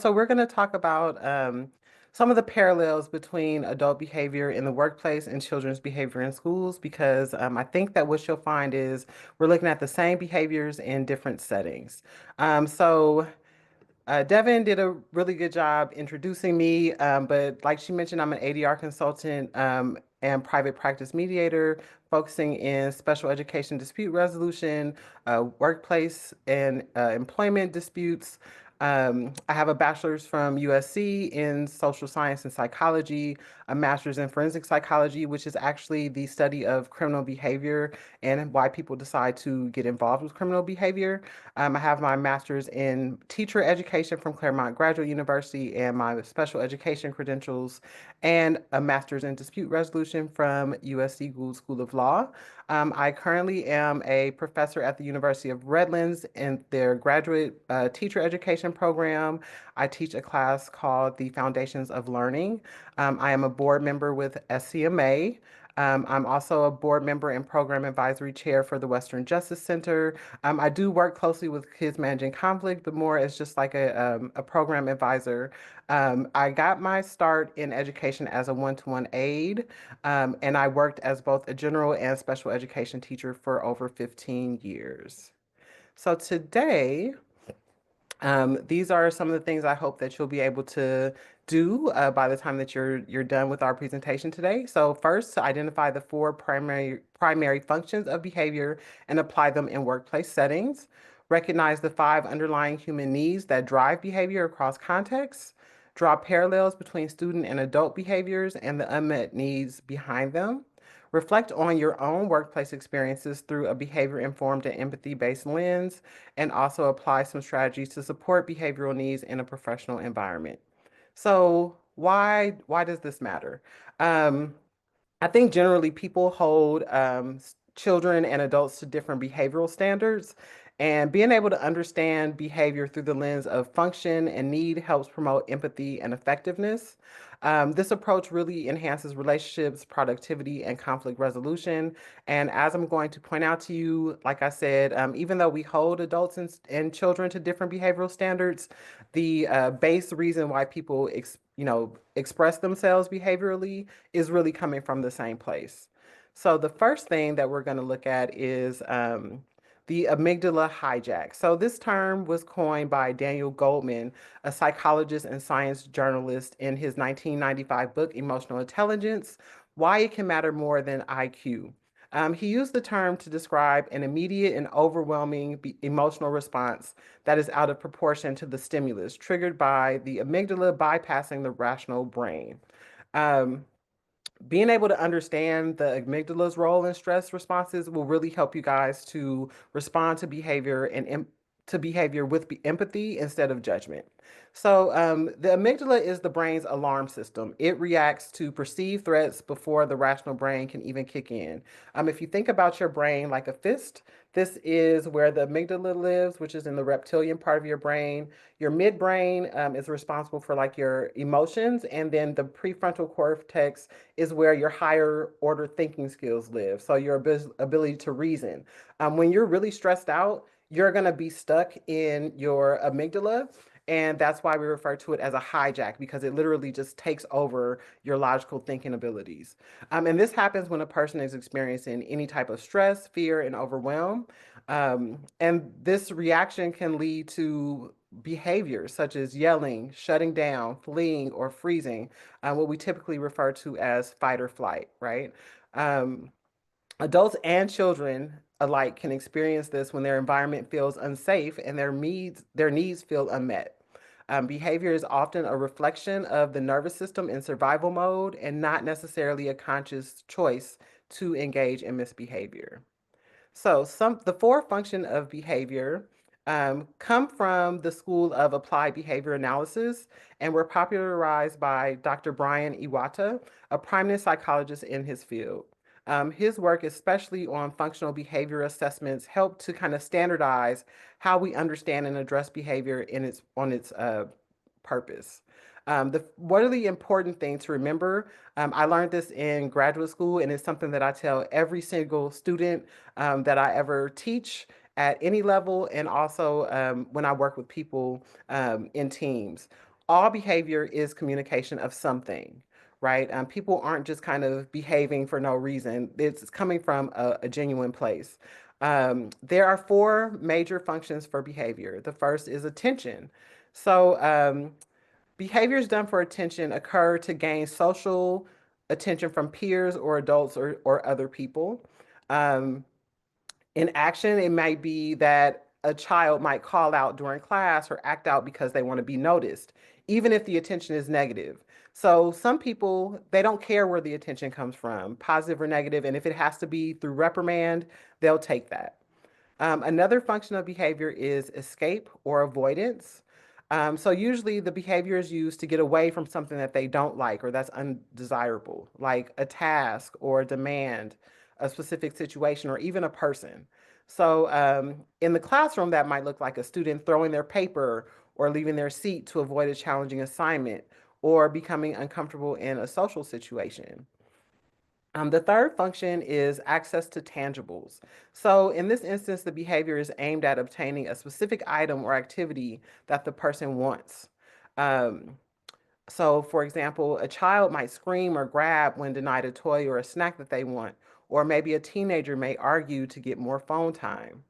So we're going to talk about some of the parallels between adult behavior in the workplace and children's behavior in schools, because I think that what you'll find is we're looking at the same behaviors in different settings. Devin did a really good job introducing me, but like she mentioned, I'm an ADR consultant and private practice mediator, focusing in special education dispute resolution, workplace and employment disputes. I have a bachelor's from USC in social science and psychology, a master's in forensic psychology, which is actually the study of criminal behavior and why people decide to get involved with criminal behavior. I have my master's in teacher education from Claremont Graduate University and my special education credentials, and a master's in dispute resolution from USC Gould School of Law. I currently am a professor at the University of Redlands in their graduate teacher education program. I teach a class called the Foundations of Learning. I am a board member with SCMA. I'm also a board member and program advisory chair for the Western Justice Center. I do work closely with Kids Managing Conflict, but more as just like a program advisor. I got my start in education as a one-to-one aide, and I worked as both a general and special education teacher for over 15 years. So today, these are some of the things I hope that you'll be able to do by the time that you're done with our presentation today. So first, to identify the four primary functions of behavior and apply them in workplace settings. Recognize the five underlying human needs that drive behavior across contexts. Draw parallels between student and adult behaviors and the unmet needs behind them. Reflect on your own workplace experiences through a behavior-informed and empathy-based lens, and also apply some strategies to support behavioral needs in a professional environment. So why does this matter? Um, I think generally people hold children and adults to different behavioral standards, and being able to understand behavior through the lens of function and need helps promote empathy and effectiveness. This approach really enhances relationships, productivity, and conflict resolution. And as I'm going to point out to you, like I said, even though we hold adults and children to different behavioral standards, the base reason why people express themselves behaviorally is really coming from the same place. So the first thing that we're going to look at is the amygdala hijack. So this term was coined by Daniel Goldman, a psychologist and science journalist, in his 1995 book, Emotional Intelligence: Why It Can Matter More Than IQ. He used the term to describe an immediate and overwhelming emotional response that is out of proportion to the stimulus, triggered by the amygdala bypassing the rational brain. Um, Being able to understand the amygdala's role in stress responses will really help you guys to respond to behavior and to behavior with empathy instead of judgment. So the amygdala is the brain's alarm system. It reacts to perceived threats before the rational brain can even kick in. If you think about your brain like a fist, this is where the amygdala lives, which is in the reptilian part of your brain. Your midbrain is responsible for like your emotions, and then the prefrontal cortex is where your higher order thinking skills live. So your ability to reason. When you're really stressed out, you're going to be stuck in your amygdala. And that's why we refer to it as a hijack, because it literally just takes over your logical thinking abilities. And this happens when a person is experiencing any type of stress, fear, and overwhelm. And this reaction can lead to behaviors such as yelling, shutting down, fleeing, or freezing, what we typically refer to as fight or flight, right? Um, Adults and children alike can experience this when their environment feels unsafe and their needs feel unmet. Behavior is often a reflection of the nervous system in survival mode and not necessarily a conscious choice to engage in misbehavior. So the four function of behavior come from the School of Applied Behavior Analysis and were popularized by Dr. Brian Iwata, a prominent psychologist in his field. His work, especially on functional behavior assessments, helped to kind of standardize how we understand and address behavior on its purpose. What are the important things to remember? I learned this in graduate school, and it's something that I tell every single student that I ever teach at any level, and also when I work with people in teams. all behavior is communication of something, right? People aren't just kind of behaving for no reason. It's coming from a genuine place. There are four major functions for behavior. The first is attention. So, behaviors done for attention occur to gain social attention from peers or adults or other people. Um, in action, it might be that a child might call out during class or act out because they want to be noticed, even if the attention is negative. So some people, they don't care where the attention comes from, positive or negative, and if it has to be through reprimand, they'll take that. Another function of behavior is escape or avoidance. So usually the behavior is used to get away from something that they don't like or that's undesirable, like a task or a demand, a specific situation, or even a person. So in the classroom, that might look like a student throwing their paper or leaving their seat to avoid a challenging assignment or becoming uncomfortable in a social situation. The third function is access to tangibles. So in this instance, the behavior is aimed at obtaining a specific item or activity that the person wants. Um, so for example, a child might scream or grab when denied a toy or a snack that they want, or maybe a teenager may argue to get more phone time.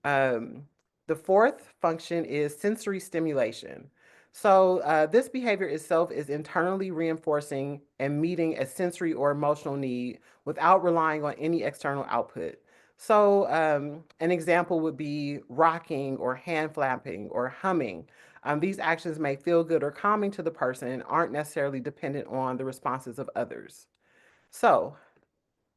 Um, the fourth function is sensory stimulation. So this behavior itself is internally reinforcing and meeting a sensory or emotional need without relying on any external output. So an example would be rocking or hand flapping or humming. These actions may feel good or calming to the person and aren't necessarily dependent on the responses of others. So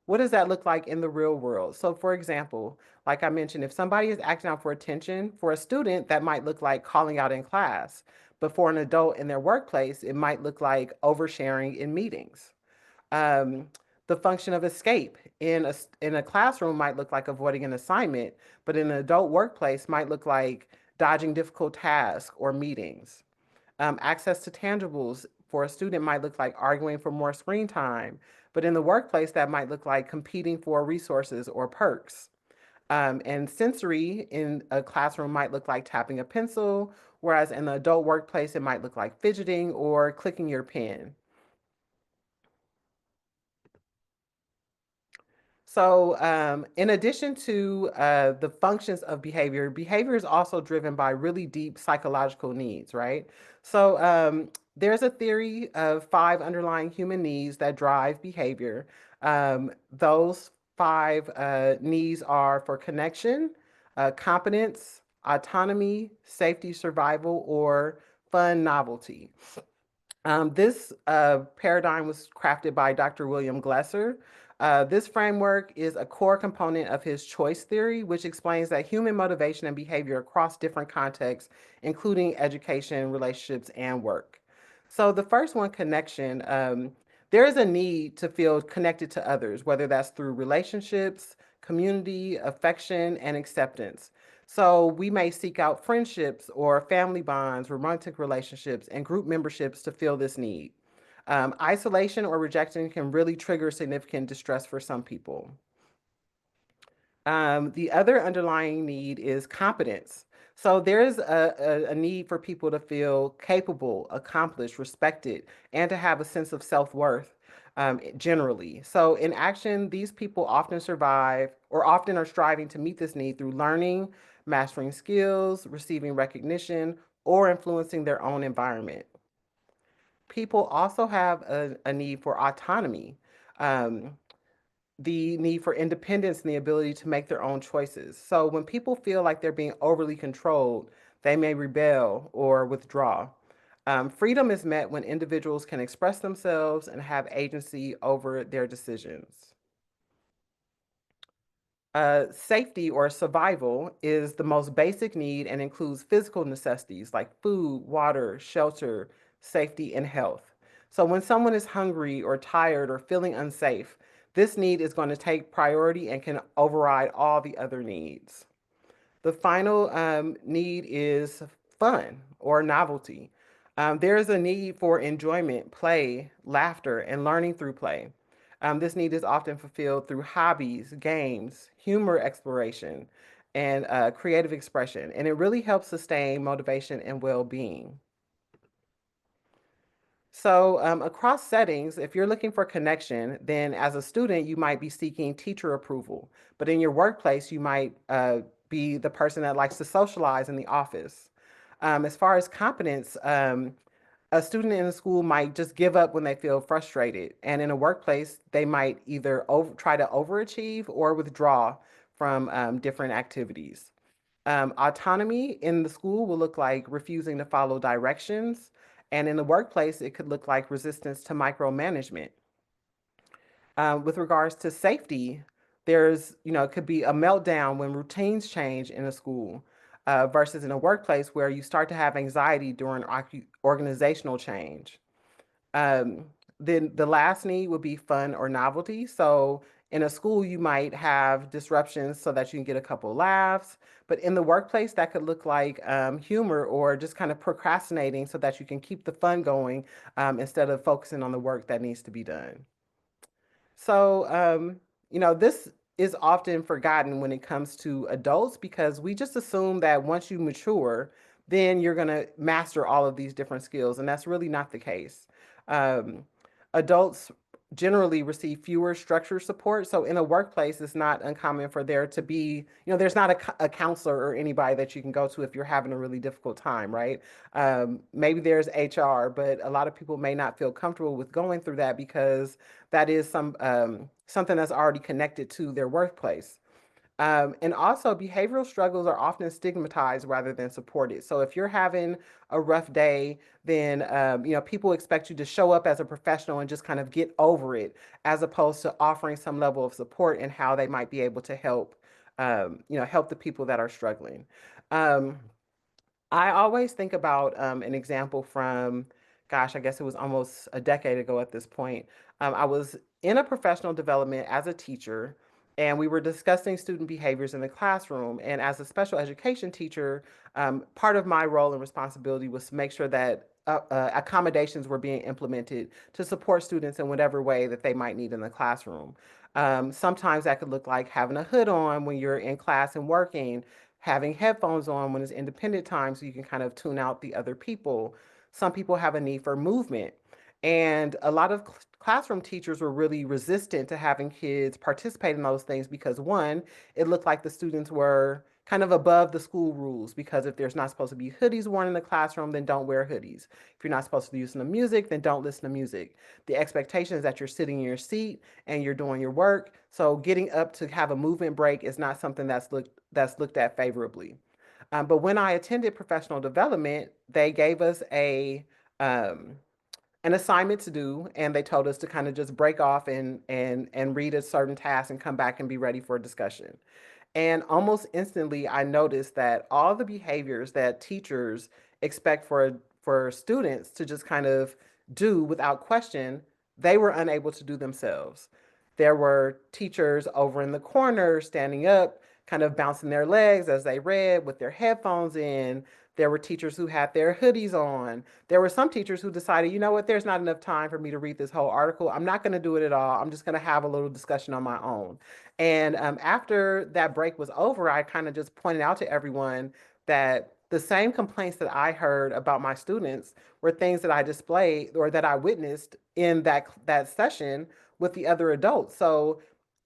what does that look like in the real world? So, for example, like I mentioned, if somebody is acting out for attention, for a student, that might look like calling out in class. But for an adult in their workplace, it might look like oversharing in meetings. Um, the function of escape in a classroom might look like avoiding an assignment, but in an adult workplace might look like dodging difficult tasks or meetings. Access to tangibles for a student might look like arguing for more screen time, but in the workplace, that might look like competing for resources or perks. And sensory in a classroom might look like tapping a pencil, whereas in the adult workplace, it might look like fidgeting or clicking your pen. So, in addition to the functions of behavior, behavior is also driven by really deep psychological needs, right? So, there's a theory of five underlying human needs that drive behavior. Those five needs are for connection, competence, autonomy, safety, survival, or fun novelty. This paradigm was crafted by Dr. William Glesser. This framework is a core component of his choice theory, which explains that human motivation and behavior across different contexts, including education, relationships, and work. So the first one, connection. There is a need to feel connected to others, whether that's through relationships, community, affection, and acceptance. So we may seek out friendships or family bonds, romantic relationships, and group memberships to fill this need. Isolation or rejection can really trigger significant distress for some people. The other underlying need is competence. So there's a need for people to feel capable, accomplished, respected, and to have a sense of self-worth generally. So in action, these people often survive or often are striving to meet this need through learning, mastering skills, receiving recognition, or influencing their own environment. People also have a need for autonomy. Um, the need for independence and the ability to make their own choices. So when people feel like they're being overly controlled, they may rebel or withdraw. Freedom is met when individuals can express themselves and have agency over their decisions. Safety or survival is the most basic need and includes physical necessities like food, water, shelter, safety, and health. So when someone is hungry or tired or feeling unsafe, this need is going to take priority and can override all the other needs. The final need is fun or novelty. There is a need for enjoyment, play, laughter, and learning through play. This need is often fulfilled through hobbies, games, humor exploration, and creative expression. And it really helps sustain motivation and well being. So, across settings, if you're looking for connection, then as a student, you might be seeking teacher approval. But in your workplace, you might be the person that likes to socialize in the office. As far as competence, a student in a school might just give up when they feel frustrated. And in a workplace, they might either try to overachieve or withdraw from different activities. Autonomy in the school will look like refusing to follow directions. And in the workplace, it could look like resistance to micromanagement. With regards to safety, it could be a meltdown when routines change in a school versus in a workplace where you start to have anxiety during organizational change. Um, then the last need would be fun or novelty. So in a school, you might have disruptions so that you can get a couple laughs. But in the workplace, that could look like humor or just kind of procrastinating so that you can keep the fun going instead of focusing on the work that needs to be done. So, this is often forgotten when it comes to adults because we just assume that once you mature, then you're going to master all of these different skills. And that's really not the case. Um, Adults generally receive fewer structured support. So, in a workplace, it's not uncommon for there to be, there's not a counselor or anybody that you can go to if you're having a really difficult time, right? Maybe there's HR, but a lot of people may not feel comfortable with going through that because that is something that's already connected to their workplace. And also, behavioral struggles are often stigmatized rather than supported. So if you're having a rough day, then people expect you to show up as a professional and just kind of get over it, as opposed to offering some level of support and how they might be able to help, help the people that are struggling. Um, I always think about an example from, gosh, I guess it was almost a decade ago at this point. I was in a professional development as a teacher, and we were discussing student behaviors in the classroom. And as a special education teacher, part of my role and responsibility was to make sure that accommodations were being implemented to support students in whatever way that they might need in the classroom. Sometimes that could look like having a hood on when you're in class and working, having headphones on when it's independent time so you can kind of tune out the other people. Some people have a need for movement. And a lot of classroom teachers were really resistant to having kids participate in those things because, one, it looked like the students were kind of above the school rules because if there's not supposed to be hoodies worn in the classroom, then don't wear hoodies. If you're not supposed to be listening to music, then don't listen to music. The expectation is that you're sitting in your seat and you're doing your work. So getting up to have a movement break is not something that's looked at favorably. But when I attended professional development, they gave us um, an assignment to do, and they told us to kind of just break off and read a certain task and come back and be ready for a discussion. And almost instantly, I noticed that all the behaviors that teachers expect for students to just kind of do without question, they were unable to do themselves. There were teachers over in the corner standing up, kind of bouncing their legs as they read with their headphones in. There were teachers who had their hoodies on. There were some teachers who decided, you know what, there's not enough time for me to read this whole article. I'm not going to do it at all. I'm just going to have a little discussion on my own. And after that break was over, I kind of just pointed out to everyone that the same complaints that I heard about my students were things that I displayed or that I witnessed in that session with the other adults. So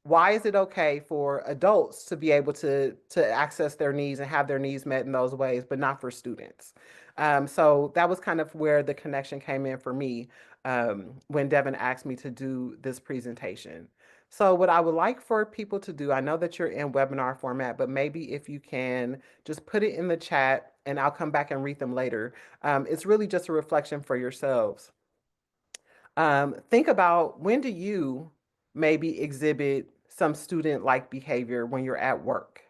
why is it okay for adults to be able to access their needs and have their needs met in those ways, but not for students? So that was kind of where the connection came in for me when Devin asked me to do this presentation. So what I would like for people to do, I know that you're in webinar format, but maybe if you can just put it in the chat and I'll come back and read them later. It's really just a reflection for yourselves. Think about, when do you maybe exhibit some student-like behavior when you're at work?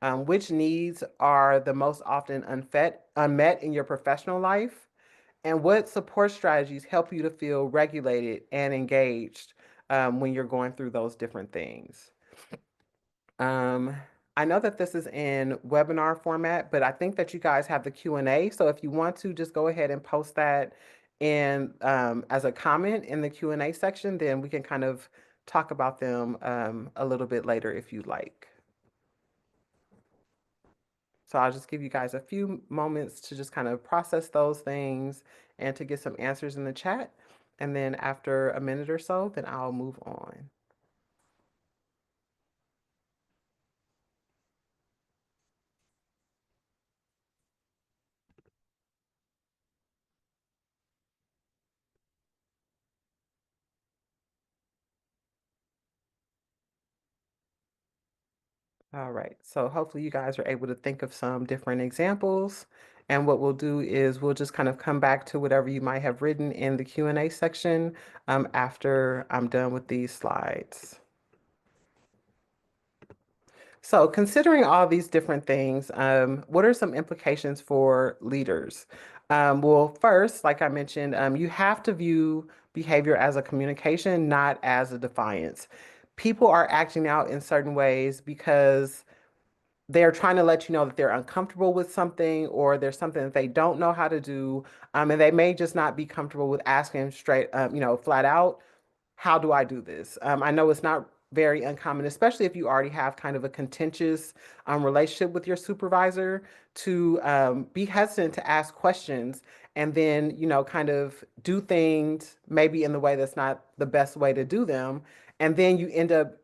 Which needs are the most often unmet in your professional life? And what support strategies help you to feel regulated and engaged when you're going through those different things? Um, I know that this is in webinar format, but I think that you guys have the Q&A. So if you want to just go ahead and post that in as a comment in the Q&A section, then we can kind of talk about them a little bit later if you'd like. So I'll just give you guys a few moments to just kind of process those things and to get some answers in the chat. And then after a minute or so, then I'll move on. All right, so hopefully you guys are able to think of some different examples. And what we'll do is we'll just kind of come back to whatever you might have written in the Q&A section after I'm done with these slides. So considering all these different things, what are some implications for leaders? Well, first, like I mentioned, you have to view behavior as a communication, not as a defiance. People are acting out in certain ways because they're trying to let you know that they're uncomfortable with something or there's something that they don't know how to do. And they may just not be comfortable with asking straight, flat out, how do I do this? I know it's not very uncommon, especially if you already have kind of a contentious relationship with your supervisor, to be hesitant to ask questions and then, kind of do things maybe in the way that's not the best way to do them. And then you end up,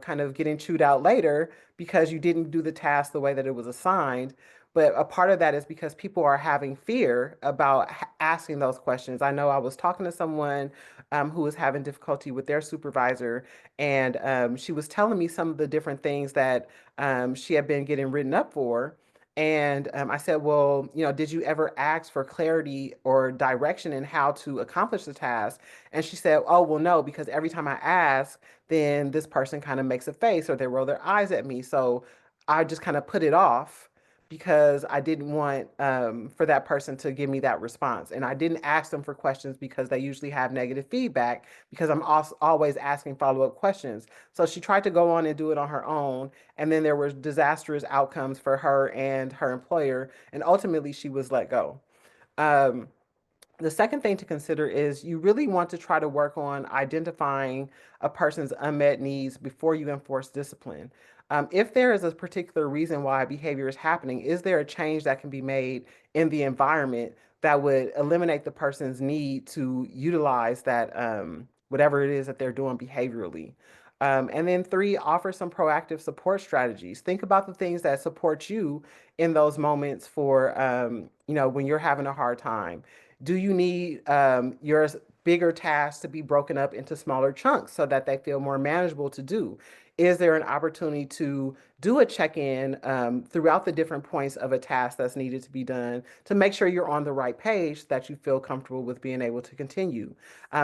kind of getting chewed out later because you didn't do the task the way that it was assigned. But a part of that is because people are having fear about asking those questions. I know I was talking to someone who was having difficulty with their supervisor. And she was telling me some of the different things that she had been getting written up for. And I said, well, did you ever ask for clarity or direction in how to accomplish the task? And she said, oh, well, no, because every time I ask, then this person kind of makes a face or they roll their eyes at me. So I just kind of put it off because I didn't want for that person to give me that response. And I didn't ask them for questions because they usually have negative feedback because I'm also always asking follow-up questions. So she tried to go on and do it on her own. And then there were disastrous outcomes for her and her employer. And ultimately, she was let go. Um, the second thing to consider is you really want to try to work on identifying a person's unmet needs before you enforce discipline. If there is a particular reason why behavior is happening, is there a change that can be made in the environment that would eliminate the person's need to utilize that, whatever it is that they're doing behaviorally? And then three, offer some proactive support strategies. Think about the things that support you in those moments for, when you're having a hard time. Do you need your bigger tasks to be broken up into smaller chunks so that they feel more manageable to do? Is there an opportunity to do a check-in throughout the different points of a task that's needed to be done to make sure you're on the right page, that you feel comfortable with being able to continue?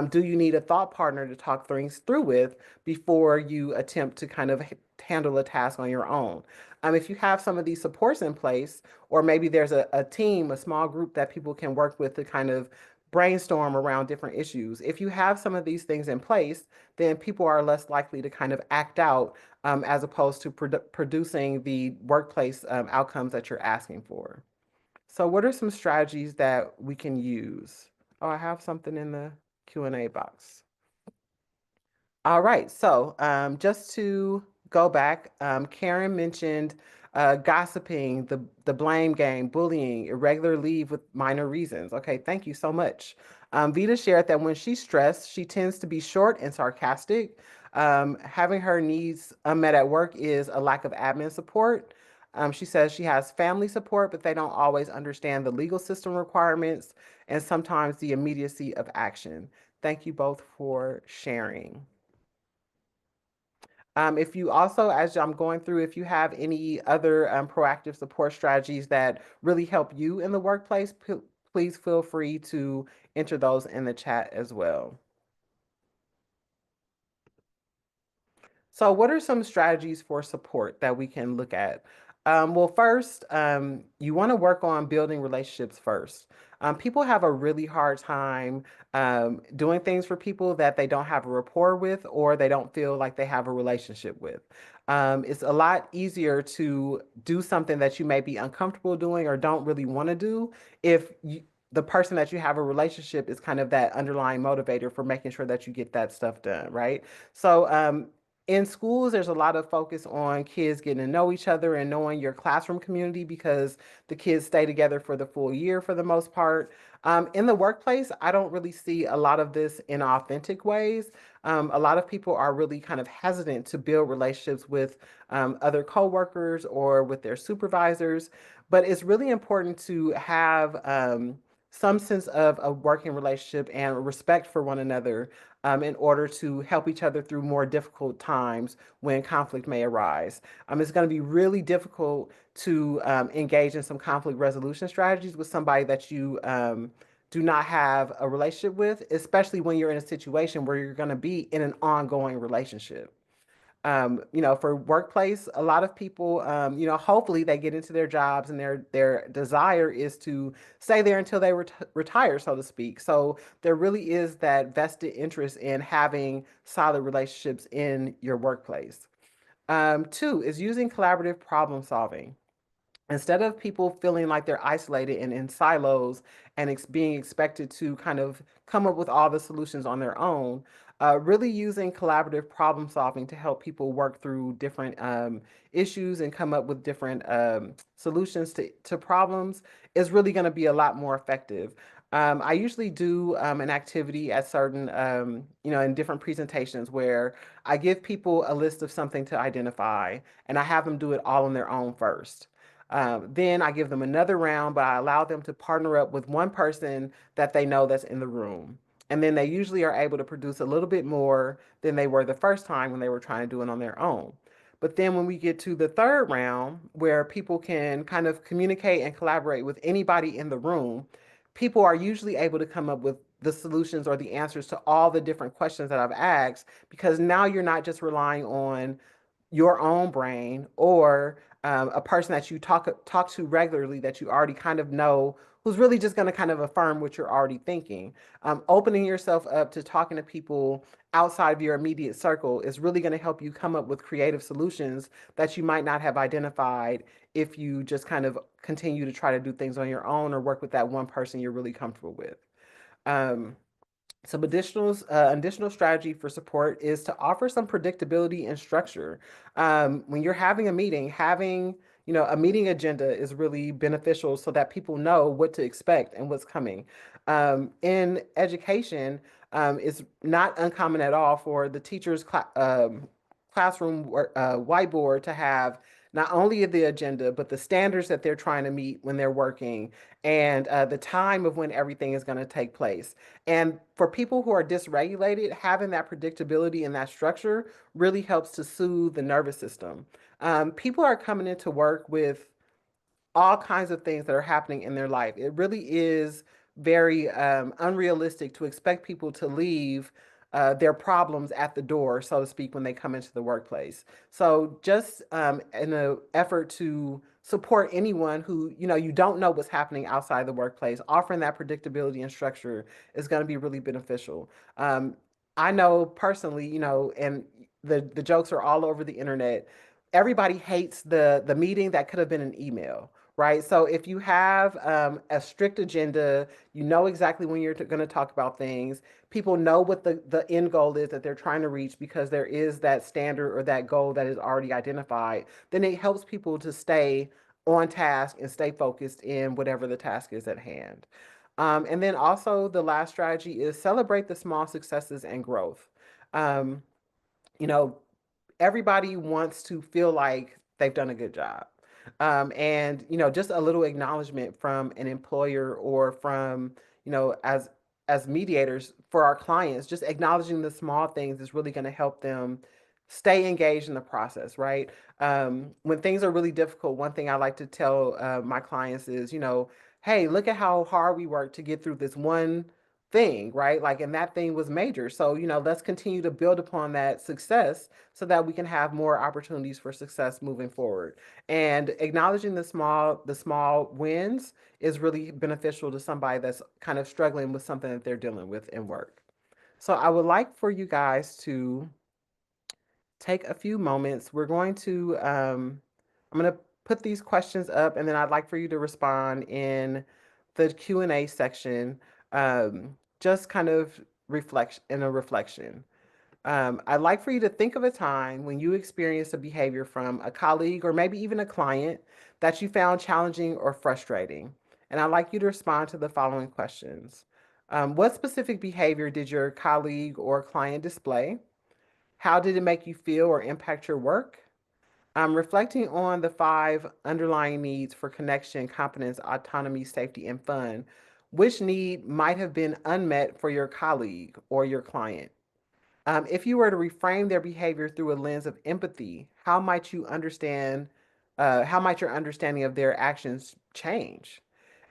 Do you need a thought partner to talk things through with before you attempt to kind of handle a task on your own? If you have some of these supports in place, or maybe there's a team, a small group that people can work with to kind of brainstorm around different issues. If you have some of these things in place, then people are less likely to kind of act out as opposed to producing the workplace outcomes that you're asking for. So what are some strategies that we can use? Oh, I have something in the Q&A box. All right, so just to go back, Karen mentioned gossiping, the blame game, bullying, irregular leave with minor reasons. Okay, thank you so much. Vita shared that when she's stressed, she tends to be short and sarcastic. Having her needs unmet at work is a lack of admin support. She says she has family support, but they don't always understand the legal system requirements and sometimes the immediacy of action. Thank you both for sharing. If you also, as I'm going through, if you have any other proactive support strategies that really help you in the workplace, please feel free to enter those in the chat as well. So what are some strategies for support that we can look at? Well, first, you want to work on building relationships first. People have a really hard time doing things for people that they don't have a rapport with or they don't feel like they have a relationship with. It's a lot easier to do something that you may be uncomfortable doing or don't really want to do if the person that you have a relationship is kind of that underlying motivator for making sure that you get that stuff done, right? So In schools, there's a lot of focus on kids getting to know each other and knowing your classroom community because the kids stay together for the full year for the most part. In the workplace, I don't really see a lot of this in authentic ways. A lot of people are really kind of hesitant to build relationships with other coworkers or with their supervisors, but it's really important to have some sense of a working relationship and respect for one another in order to help each other through more difficult times when conflict may arise. It's going to be really difficult to engage in some conflict resolution strategies with somebody that you do not have a relationship with, especially when you're in a situation where you're going to be in an ongoing relationship. For workplace, a lot of people, hopefully they get into their jobs and their desire is to stay there until they retire, so to speak. So there really is that vested interest in having solid relationships in your workplace. Two is using collaborative problem solving. Instead of people feeling like they're isolated and in silos and being expected to kind of come up with all the solutions on their own, really using collaborative problem solving to help people work through different issues and come up with different solutions to problems is really going to be a lot more effective. I usually do an activity at certain, in different presentations where I give people a list of something to identify and I have them do it all on their own first. Then I give them another round, but I allow them to partner up with one person that they know that's in the room. And then they usually are able to produce a little bit more than they were the first time when they were trying to do it on their own. But then when we get to the third round, where people can kind of communicate and collaborate with anybody in the room, people are usually able to come up with the solutions or the answers to all the different questions that I've asked because now you're not just relying on your own brain or a person that you talk to regularly that you already kind of know who's really just going to kind of affirm what you're already thinking. Opening yourself up to talking to people outside of your immediate circle is really going to help you come up with creative solutions that you might not have identified if you just kind of continue to try to do things on your own or work with that one person you're really comfortable with. Um, some additional strategy for support is to offer some predictability and structure. When you're having a meeting, having a meeting agenda is really beneficial so that people know what to expect and what's coming. In education, it's not uncommon at all for the classroom whiteboard to have not only the agenda, but the standards that they're trying to meet when they're working and the time of when everything is going to take place. And for people who are dysregulated, having that predictability and that structure really helps to soothe the nervous system. People are coming into work with all kinds of things that are happening in their life. It really is very unrealistic to expect people to leave their problems at the door, so to speak, when they come into the workplace. So just in an effort to support anyone who, you don't know what's happening outside the workplace, offering that predictability and structure is going to be really beneficial. I know personally, and the jokes are all over the internet. Everybody hates the meeting that could have been an email, right? So if you have a strict agenda, you know exactly when you're going to talk about things. People know what the end goal is that they're trying to reach because there is that standard or that goal that is already identified. Then it helps people to stay on task and stay focused in whatever the task is at hand. And then also the last strategy is celebrate the small successes and growth. Um, you know, Everybody wants to feel like they've done a good job. And just a little acknowledgement from an employer or from, as mediators for our clients, just acknowledging the small things is really going to help them stay engaged in the process, right? When things are really difficult, one thing I like to tell my clients is, hey, look at how hard we worked to get through this one thing, right? Like, and that thing was major. So, let's continue to build upon that success so that we can have more opportunities for success moving forward. And acknowledging the small wins is really beneficial to somebody that's kind of struggling with something that they're dealing with in work. So I would like for you guys to take a few moments. I'm going to put these questions up and then I'd like for you to respond in the Q&A section, just kind of reflect in a reflection. I'd like for you to think of a time when you experienced a behavior from a colleague or maybe even a client that you found challenging or frustrating. And I'd like you to respond to the following questions. What specific behavior did your colleague or client display? How did it make you feel or impact your work? Reflecting on the five underlying needs for connection, competence, autonomy, safety, and fun, which need might have been unmet for your colleague or your client? If you were to reframe their behavior through a lens of empathy, how might you understand, how might your understanding of their actions change?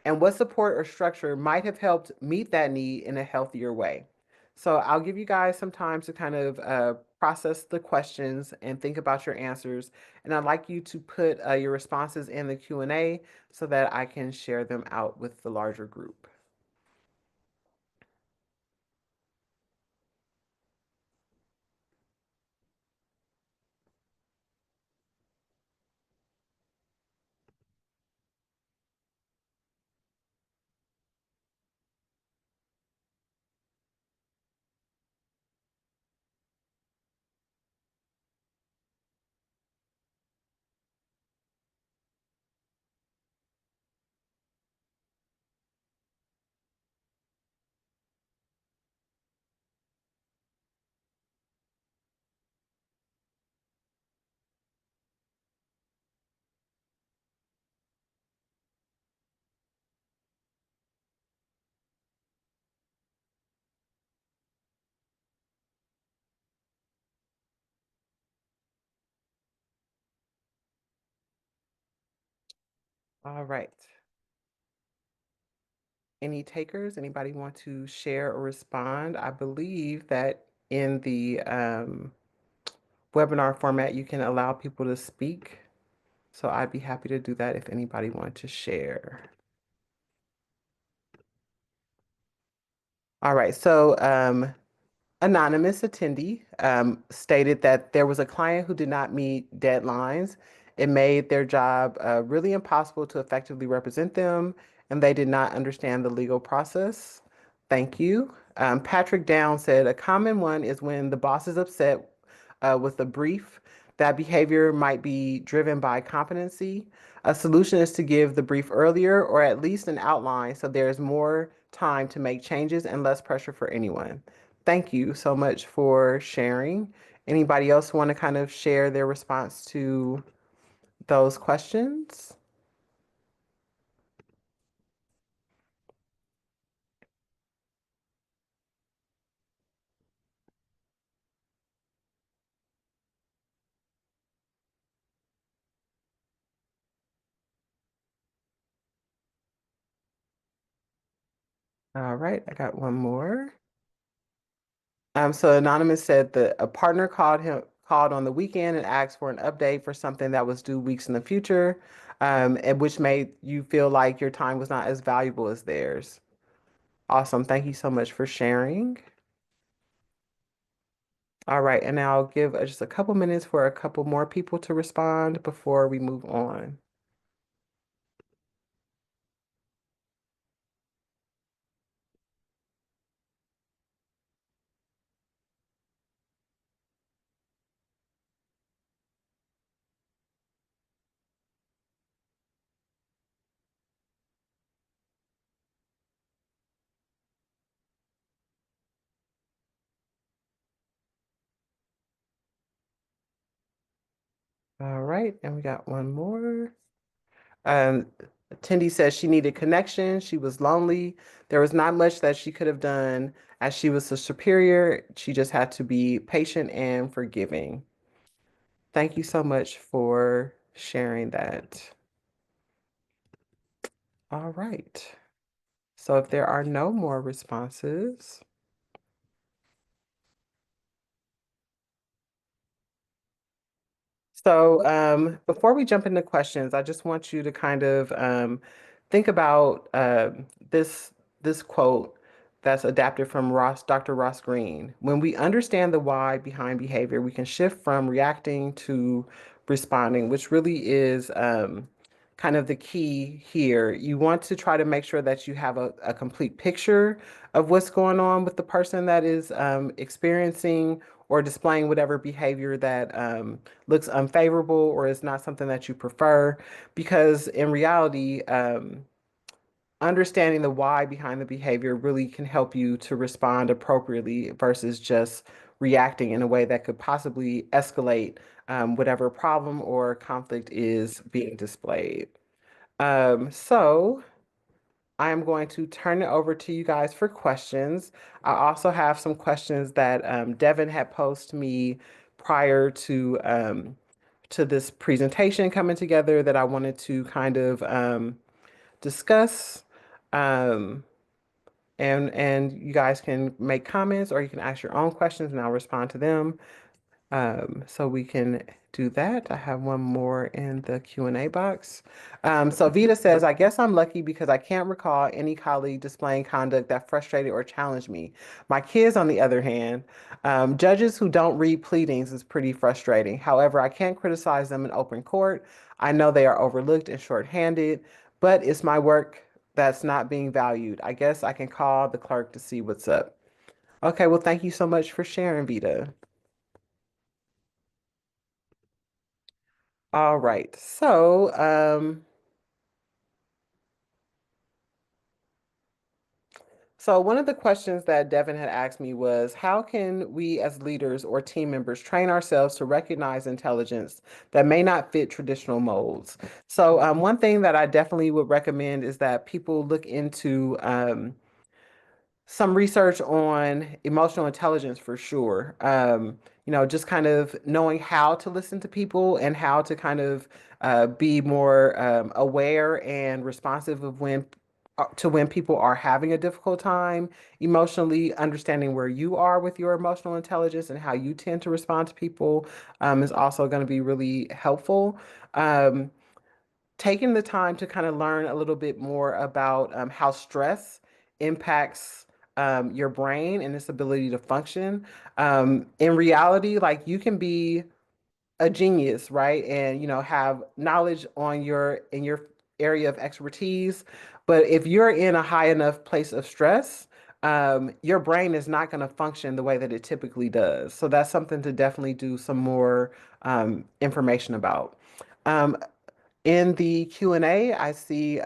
And what support or structure might have helped meet that need in a healthier way? So I'll give you guys some time to kind of process the questions and think about your answers. And I'd like you to put your responses in the Q&A so that I can share them out with the larger group. All right. Any takers? Anybody want to share or respond? I believe that in the webinar format, you can allow people to speak. So I'd be happy to do that if anybody wanted to share. All right, so anonymous attendee stated that there was a client who did not meet deadlines. It made their job really impossible to effectively represent them, and they did not understand the legal process. Thank you. Patrick Down said a common one is when the boss is upset with a brief. That behavior might be driven by competency. A solution is to give the brief earlier or at least an outline so there's more time to make changes and less pressure for anyone. Thank you so much for sharing. Anybody else want to kind of share their response to those questions? All right, I got one more. So Anonymous said that a partner called on the weekend and asked for an update for something that was due weeks in the future, and which made you feel like your time was not as valuable as theirs. Awesome. Thank you so much for sharing. All right, and now I'll give just a couple minutes for a couple more people to respond before we move on. All right, and we got one more. Um, Tindy says she needed connection. She was lonely. There was not much that she could have done as she was a superior. She just had to be patient and forgiving. Thank you so much for sharing that. All right. So if there are no more responses, so before we jump into questions, I just want you to kind of think about this quote that's adapted from Dr. Ross Green. When we understand the why behind behavior, we can shift from reacting to responding, which really is kind of the key here. You want to try to make sure that you have a complete picture of what's going on with the person that is experiencing or displaying whatever behavior that looks unfavorable or is not something that you prefer. Because in reality, understanding the why behind the behavior really can help you to respond appropriately versus just reacting in a way that could possibly escalate whatever problem or conflict is being displayed. So I am going to turn it over to you guys for questions. I also have some questions that Devin had posed to me prior to this presentation coming together that I wanted to kind of discuss. Um, and you guys can make comments or you can ask your own questions and I'll respond to them. So we can do that. I have one more in the Q&A box. So Vita says, I guess I'm lucky because I can't recall any colleague displaying conduct that frustrated or challenged me. My kids, on the other hand, judges who don't read pleadings is pretty frustrating. However, I can't criticize them in open court. I know they are overlooked and shorthanded, but it's my work that's not being valued. I guess I can call the clerk to see what's up. Okay, well, thank you so much for sharing, Vita. All right. So one of the questions that Devin had asked me was, how can we as leaders or team members train ourselves to recognize intelligence that may not fit traditional molds? So one thing that I definitely would recommend is that people look into some research on emotional intelligence for sure. Just kind of knowing how to listen to people and how to kind of be more aware and responsive of when people are having a difficult time emotionally, understanding where you are with your emotional intelligence and how you tend to respond to people is also going to be really helpful. Um, Taking the time to kind of learn a little bit more about how stress impacts your brain and its ability to function. In reality, like you can be a genius, right? And have knowledge on your area of expertise, but if you're in a high enough place of stress, your brain is not going to function the way that it typically does. So that's something to definitely do some more information about. Um, in the Q&A, I see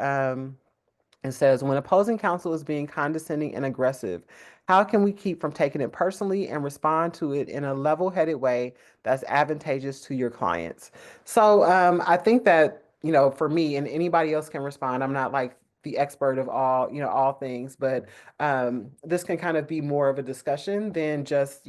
it says, when opposing counsel is being condescending and aggressive, how can we keep from taking it personally and respond to it in a level-headed way that's advantageous to your clients? So I think that, for me and anybody else can respond. I'm not like the expert of all things, but this can kind of be more of a discussion than just,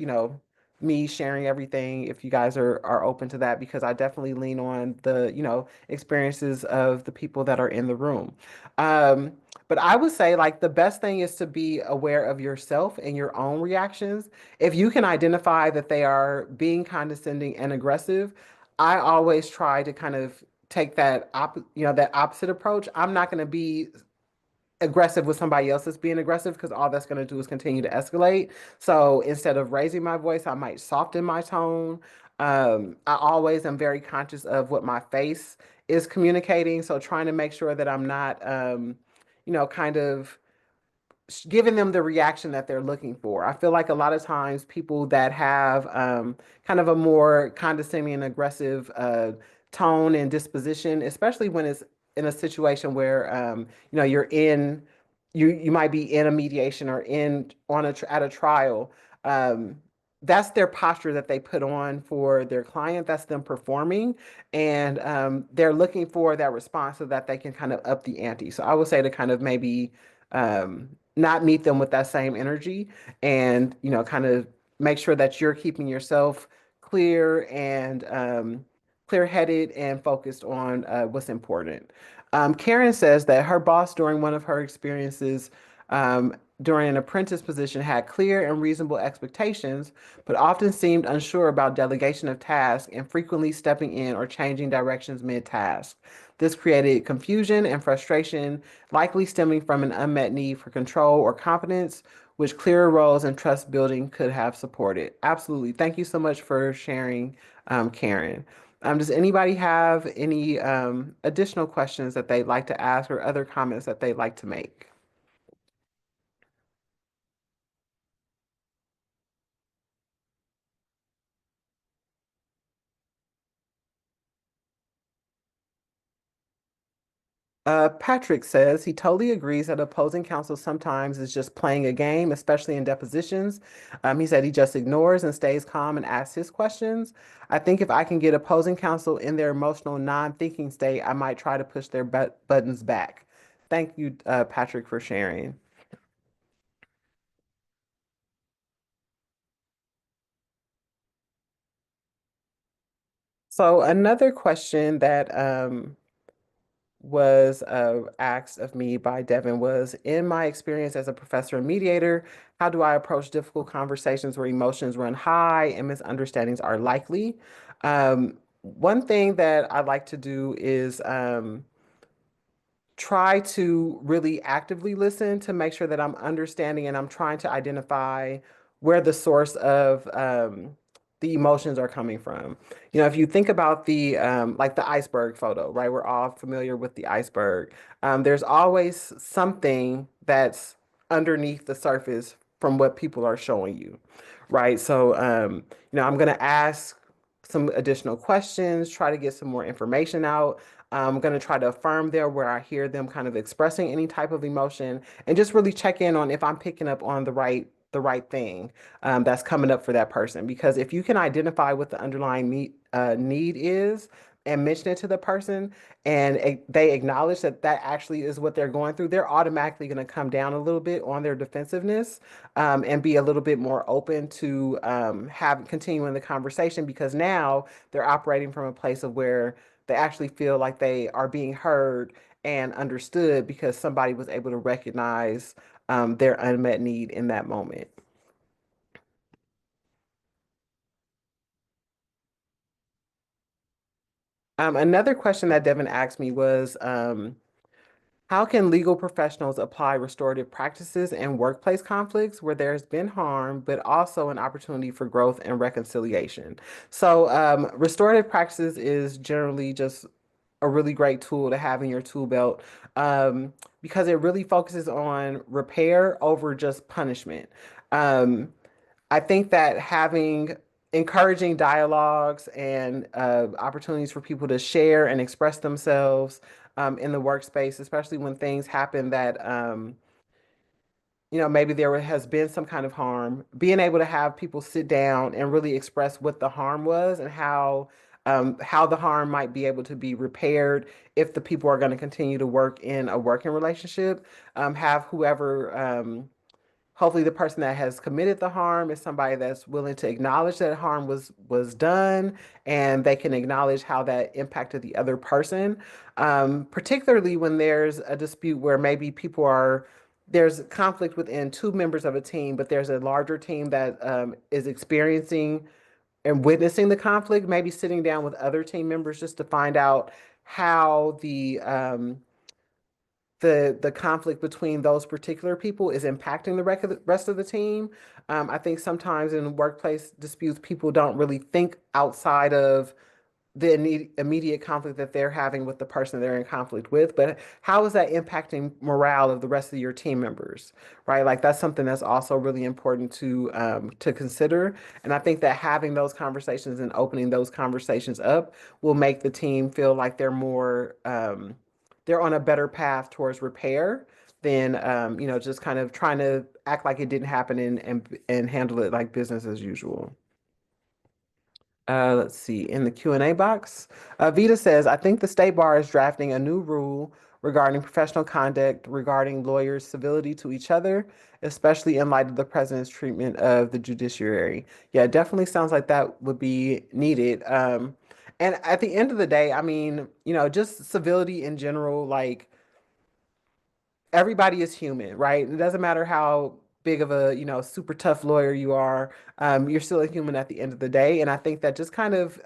me sharing everything if you guys are open to that, because I definitely lean on the, experiences of the people that are in the room. Um, but I would say like the best thing is to be aware of yourself and your own reactions. If you can identify that they are being condescending and aggressive, I always try to kind of take that opposite approach. I'm not going to be aggressive with somebody else that's being aggressive because all that's going to do is continue to escalate. So instead of raising my voice, I might soften my tone. I always am very conscious of what my face is communicating. So trying to make sure that I'm not, kind of giving them the reaction that they're looking for. I feel like a lot of times people that have kind of a more condescending and aggressive tone and disposition, especially when it's in a situation where you're in you might be in a mediation or in on at a trial. Um, that's their posture that they put on for their client. That's them performing, and they're looking for that response so that they can kind of up the ante. So I would say to kind of maybe not meet them with that same energy and, kind of make sure that you're keeping yourself clear and clear-headed and focused on what's important. Karen says that her boss during one of her experiences during an apprentice position had clear and reasonable expectations, but often seemed unsure about delegation of tasks and frequently stepping in or changing directions mid-task. This created confusion and frustration, likely stemming from an unmet need for control or competence, which clearer roles and trust building could have supported. Absolutely. Thank you so much for sharing, Karen. Does anybody have any additional questions that they'd like to ask or other comments that they'd like to make? Patrick says he totally agrees that opposing counsel sometimes is just playing a game, especially in depositions. He said he just ignores and stays calm and asks his questions. I think if I can get opposing counsel in their emotional, non-thinking state, I might try to push their buttons back. Thank you, Patrick, for sharing. So another question that was asked of me by Devin was, in my experience as a professor and mediator, how do I approach difficult conversations where emotions run high and misunderstandings are likely? One thing that I like to do is try to really actively listen to make sure that I'm understanding and I'm trying to identify where the source of the emotions are coming from. You know, if you think about the like the iceberg photo, right? We're all familiar with the iceberg. There's always something that's underneath the surface from what people are showing you, right? So, I'm going to ask some additional questions, try to get some more information out. I'm going to try to affirm there where I hear them kind of expressing any type of emotion and just really check in on if I'm picking up on the right thing that's coming up for that person. Because if you can identify what the underlying need is and mention it to the person and they acknowledge that that actually is what they're going through, they're automatically going to come down a little bit on their defensiveness and be a little bit more open to have continuing the conversation because now they're operating from a place of where they actually feel like they are being heard and understood because somebody was able to recognize their unmet need in that moment. Another question that Devin asked me was, how can legal professionals apply restorative practices in workplace conflicts where there's been harm, but also an opportunity for growth and reconciliation? So, restorative practices is generally just a really great tool to have in your tool belt because it really focuses on repair over just punishment. Um, I think that having encouraging dialogues and opportunities for people to share and express themselves in the workspace, especially when things happen that maybe there has been some kind of harm, being able to have people sit down and really express what the harm was and how the harm might be able to be repaired if the people are going to continue to work in a working relationship, have whoever hopefully the person that has committed the harm is somebody that's willing to acknowledge that harm was done and they can acknowledge how that impacted the other person, particularly when there's a dispute where maybe there's conflict within two members of a team, but there's a larger team that is experiencing and witnessing the conflict, maybe sitting down with other team members just to find out how the conflict between those particular people is impacting the rest of the team. I think sometimes in workplace disputes, people don't really think outside of the immediate conflict that they're having with the person they're in conflict with, but how is that impacting morale of the rest of your team members, right? Like that's something that's also really important to consider. And I think that having those conversations and opening those conversations up will make the team feel like they're on a better path towards repair than just kind of trying to act like it didn't happen and handle it like business as usual. Let's see, in the Q&A box, Vita says, I think the state bar is drafting a new rule regarding professional conduct regarding lawyers' civility to each other, especially in light of the president's treatment of the judiciary. Yeah, it definitely sounds like that would be needed. And at the end of the day, I mean, just civility in general, like everybody is human, right? It doesn't matter how big of a, super tough lawyer you are. You're still a human at the end of the day. And I think that just kind of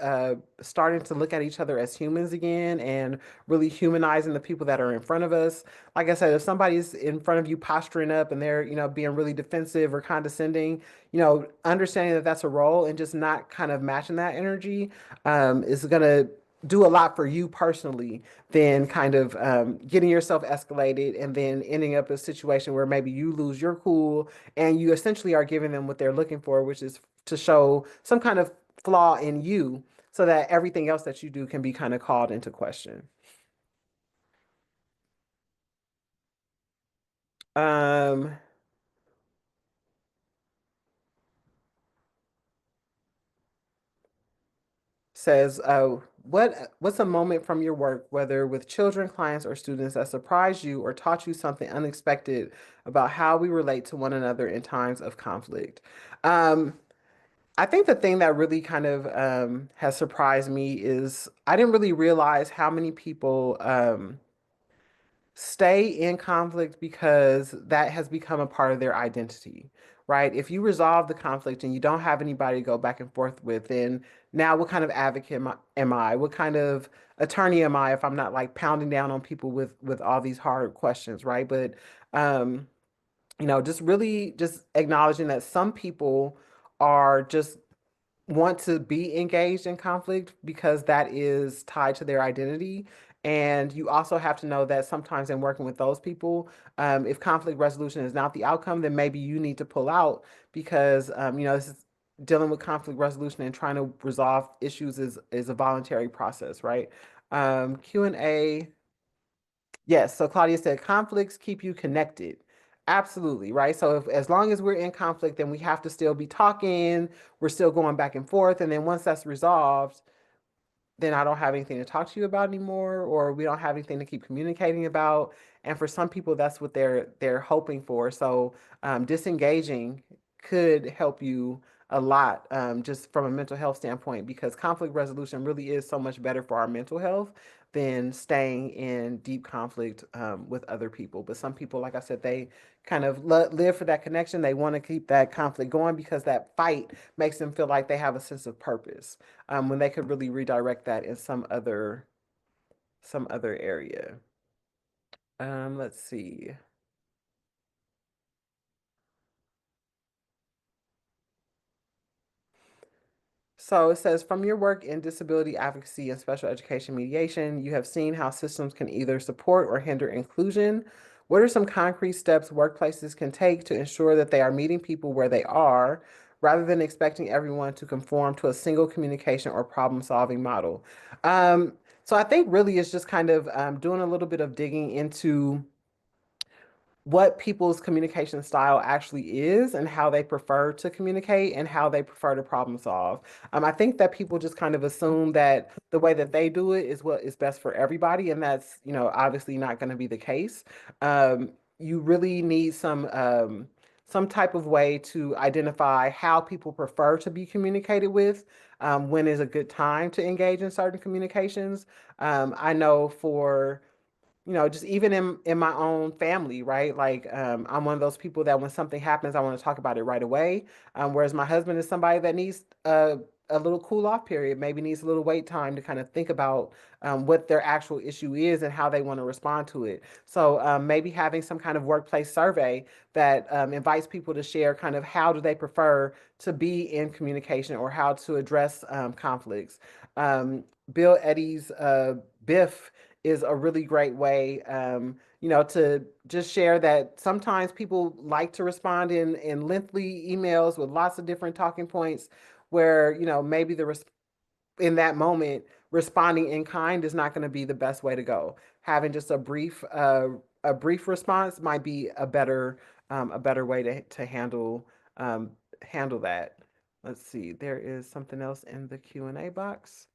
starting to look at each other as humans again and really humanizing the people that are in front of us. Like I said, if somebody's in front of you posturing up and they're, being really defensive or condescending, understanding that that's a role and just not kind of matching that energy is going to do a lot for you personally than kind of getting yourself escalated and then ending up in a situation where maybe you lose your cool and you essentially are giving them what they're looking for, which is to show some kind of flaw in you so that everything else that you do can be kind of called into question. Um, says, what's a moment from your work, whether with children, clients, or students, that surprised you or taught you something unexpected about how we relate to one another in times of conflict? Um, I think the thing that really kind of has surprised me is I didn't really realize how many people stay in conflict because that has become a part of their identity, right? If you resolve the conflict and you don't have anybody to go back and forth with, then now what kind of advocate am I? What kind of attorney am I if I'm not like pounding down on people with all these hard questions, right? But um, just really just acknowledging that some people are just want to be engaged in conflict because that is tied to their identity. And you also have to know that sometimes in working with those people, if conflict resolution is not the outcome, then maybe you need to pull out because, this is dealing with conflict resolution and trying to resolve issues is a voluntary process, right? Q&A. Yes, so Claudia said conflicts keep you connected. Absolutely, right? So if as long as we're in conflict, then we have to still be talking, we're still going back and forth, and then once that's resolved, then I don't have anything to talk to you about anymore, or we don't have anything to keep communicating about. And for some people, that's what they're hoping for. So disengaging could help you a lot, just from a mental health standpoint, because conflict resolution really is so much better for our mental health than staying in deep conflict with other people. But some people, like I said, they kind of live for that connection. They want to keep that conflict going because that fight makes them feel like they have a sense of purpose, when they could really redirect that in some other area. Let's see. So it says, from your work in disability advocacy and special education mediation, you have seen how systems can either support or hinder inclusion. What are some concrete steps workplaces can take to ensure that they are meeting people where they are, rather than expecting everyone to conform to a single communication or problem-solving model? So I think really it's just kind of doing a little bit of digging into what people's communication style actually is and how they prefer to communicate and how they prefer to problem solve. I think that people just kind of assume that the way that they do it is what is best for everybody, and that's, obviously not going to be the case. You really need some type of way to identify how people prefer to be communicated with, when is a good time to engage in certain communications. I know for just even in my own family, right? Like, I'm one of those people that when something happens, I want to talk about it right away. Whereas my husband is somebody that needs a little cool off period, maybe needs a little wait time to kind of think about what their actual issue is and how they want to respond to it. So maybe having some kind of workplace survey that invites people to share kind of how do they prefer to be in communication or how to address conflicts. Bill Eddy's Biff is a really great way, to just share that sometimes people like to respond in lengthy emails with lots of different talking points where, maybe in that moment, responding in kind is not going to be the best way to go. Having just a brief response might be a better way to handle that. Let's see. There is something else in the Q&A box.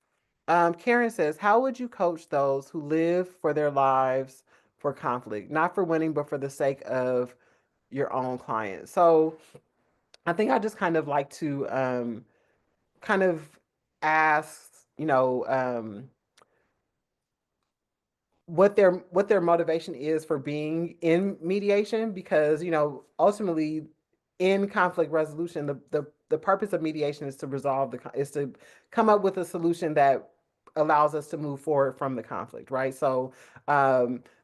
Karen says, how would you coach those who live for their lives for conflict, not for winning, but for the sake of your own client? So I think I just kind of like to kind of ask, what their motivation is for being in mediation, because ultimately in conflict resolution, the purpose of mediation is to resolve is to come up with a solution that allows us to move forward from the conflict, right? So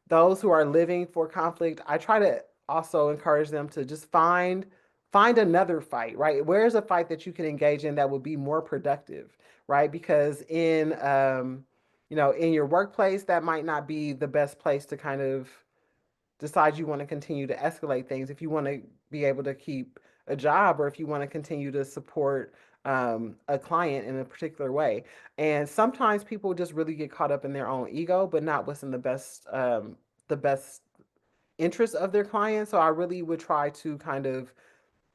those who are living for conflict, I try to also encourage them to just find another fight, right? Where's a fight that you can engage in that would be more productive, right? Because in your workplace, that might not be the best place to kind of decide you want to continue to escalate things. If you want to be able to keep a job, or if you want to continue to support a client in a particular way. And sometimes people just really get caught up in their own ego, but not what's in the best interests of their clients. So I really would try to kind of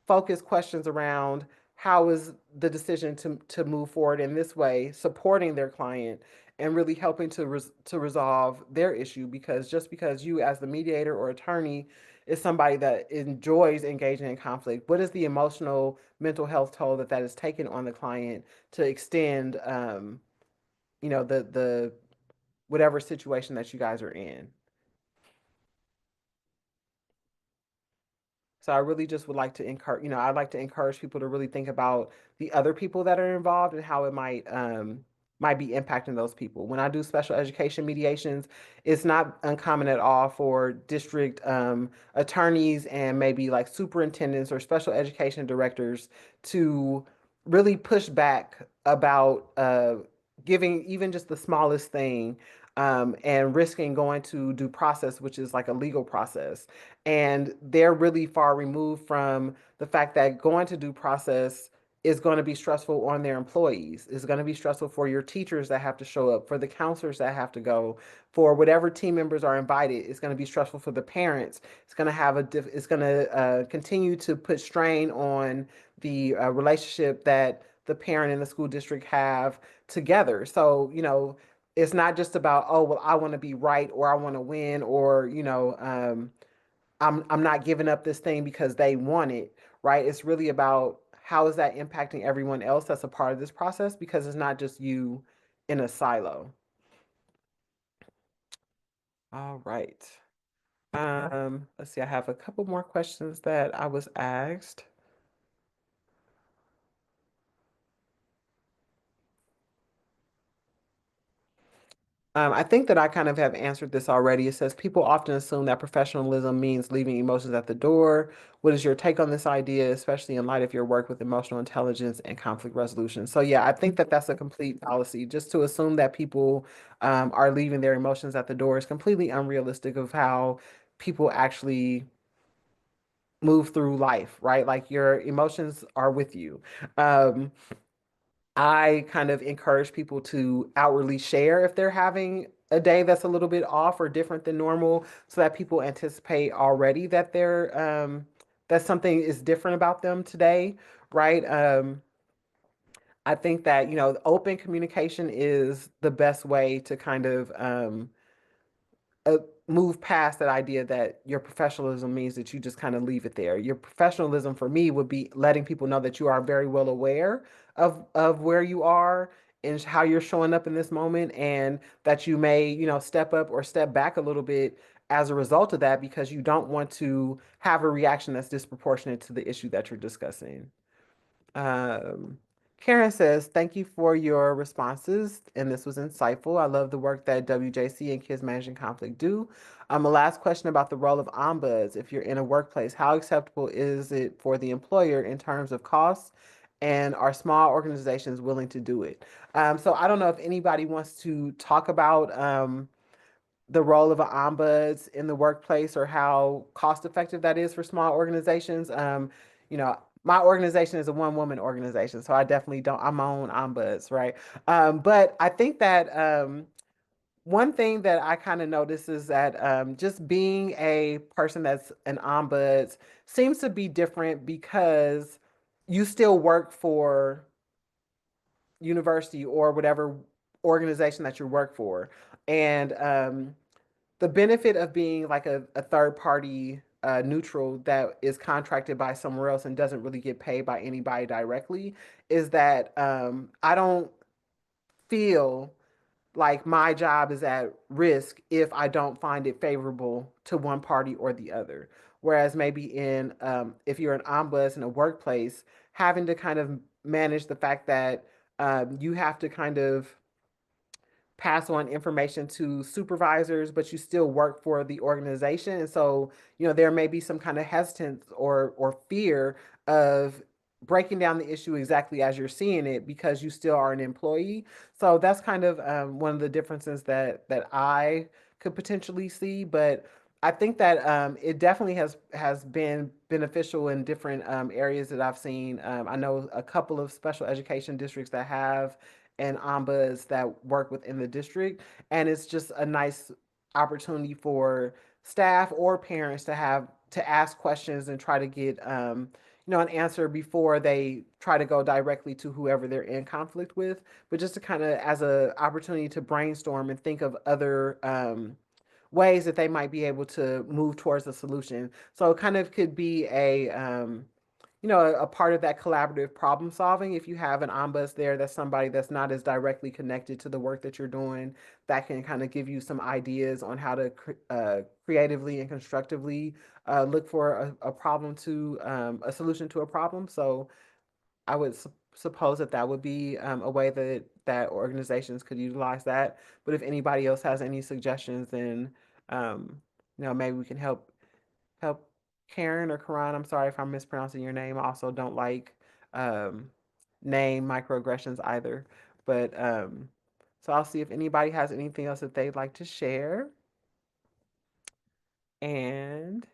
focus questions around how is the decision to move forward in this way, supporting their client and really helping to resolve their issue. Because just because you as the mediator or attorney is somebody that enjoys engaging in conflict, what is the emotional mental health toll that that is taken on the client to extend, the whatever situation that you guys are in. So I really just would like to encourage, I'd like to encourage people to really think about the other people that are involved and how it might be impacting those people. When I do special education mediations, it's not uncommon at all for district attorneys and maybe like superintendents or special education directors to really push back about giving even just the smallest thing, and risking going to due process, which is like a legal process. And they're really far removed from the fact that going to due process is going to be stressful on their employees. It's going to be stressful for your teachers that have to show up, for the counselors that have to go, for whatever team members are invited. It's going to be stressful for the parents. It's going to it's going to continue to put strain on the relationship that the parent and the school district have together. So, it's not just about, oh, well, I want to be right or I want to win, or, I'm not giving up this thing because they want it, right? It's really about how is that impacting everyone else that's a part of this process, because it's not just you in a silo. All right. Let's see, I have a couple more questions that I was asked. I think that I kind of have answered this already. It says people often assume that professionalism means leaving emotions at the door. What is your take on this idea, especially in light of your work with emotional intelligence and conflict resolution? So, yeah, I think that that's a complete fallacy. Just to assume that people are leaving their emotions at the door is completely unrealistic of how people actually move through life, right? Like your emotions are with you. Um, I kind of encourage people to outwardly share if they're having a day that's a little bit off or different than normal, so that people anticipate already that that something is different about them today, right? I think that, open communication is the best way to kind of uh, move past that idea that your professionalism means that you just kind of leave it there. Your professionalism for me would be letting people know that you are very well aware of where you are and how you're showing up in this moment, and that you may, step up or step back a little bit as a result of that, because you don't want to have a reaction that's disproportionate to the issue that you're discussing. Um, Karen says, thank you for your responses, and this was insightful. I love the work that WJC and Kids Managing Conflict do. A last question about the role of ombuds. If you're in a workplace, how acceptable is it for the employer in terms of costs, and are small organizations willing to do it? So I don't know if anybody wants to talk about the role of an ombuds in the workplace, or how cost effective that is for small organizations. My organization is a one woman organization, so I definitely don't, I'm my own ombuds, right? But I think that one thing that I kind of notice is that just being a person that's an ombuds seems to be different, because you still work for university or whatever organization that you work for. And the benefit of being like a third party neutral that is contracted by somewhere else and doesn't really get paid by anybody directly is that I don't feel like my job is at risk if I don't find it favorable to one party or the other. Whereas maybe if you're an ombuds in a workplace, having to kind of manage the fact that you have to kind of pass on information to supervisors, but you still work for the organization. And so, there may be some kind of hesitance or fear of breaking down the issue exactly as you're seeing it, because you still are an employee. So that's kind of one of the differences that I could potentially see. But I think that it definitely has been beneficial in different areas that I've seen. I know a couple of special education districts that have and ombuds that work within the district. And it's just a nice opportunity for staff or parents to ask questions and try to get an answer before they try to go directly to whoever they're in conflict with, but just to kind of as a opportunity to brainstorm and think of other ways that they might be able to move towards a solution. So it kind of could be a part of that collaborative problem solving. If you have an ombuds there, that's somebody that's not as directly connected to the work that you're doing, that can kind of give you some ideas on how to creatively and constructively look for a problem to a solution to a problem. So I would suppose that that would be a way that organizations could utilize that. But if anybody else has any suggestions, then maybe we can help Karen or Karan. I'm sorry if I'm mispronouncing your name. I also don't like um, name microaggressions either. But so I'll see if anybody has anything else that they'd like to share. And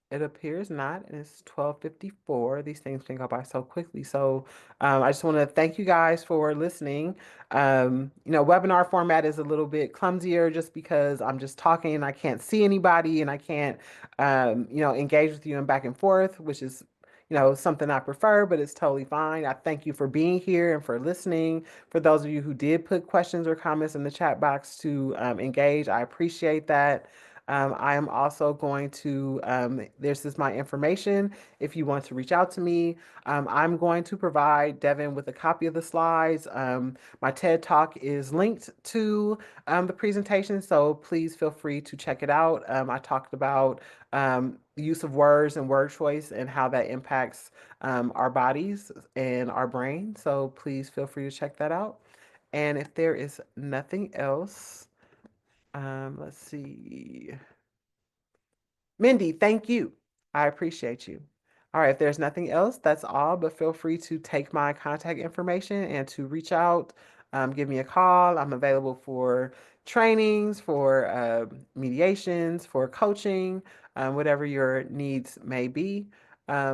it appears not, and it's 12:54. These things can go by so quickly. So I just want to thank you guys for listening. Webinar format is a little bit clumsier just because I'm just talking and I can't see anybody and I can't, engage with you and back and forth, which is, something I prefer, but it's totally fine. I thank you for being here and for listening. For those of you who did put questions or comments in the chat box to engage, I appreciate that. I am also going to, this is my information if you want to reach out to me. I'm going to provide Devin with a copy of the slides. My TED Talk is linked to the presentation, so please feel free to check it out. I talked about the use of words and word choice and how that impacts our bodies and our brain. So please feel free to check that out. And if there is nothing else, let's see. Mindy, thank you. I appreciate you. All right, if there's nothing else, that's all, but feel free to take my contact information and to reach out, give me a call. I'm available for trainings, for mediations, for coaching, whatever your needs may be.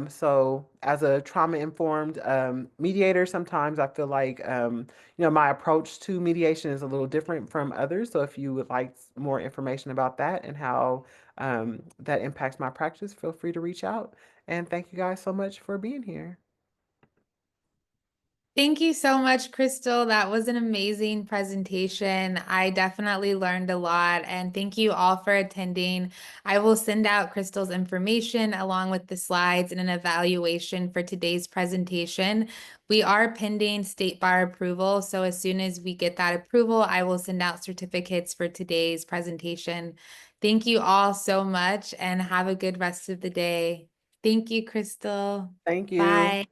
So as a trauma-informed mediator, sometimes I feel like, my approach to mediation is a little different from others. So if you would like more information about that and how that impacts my practice, feel free to reach out. And thank you guys so much for being here. Thank you so much, Crystal. That was an amazing presentation. I definitely learned a lot, and thank you all for attending. I will send out Crystal's information along with the slides and an evaluation for today's presentation. We are pending state bar approval, so as soon as we get that approval, I will send out certificates for today's presentation. Thank you all so much, and have a good rest of the day. Thank you, Crystal. Thank you. Bye.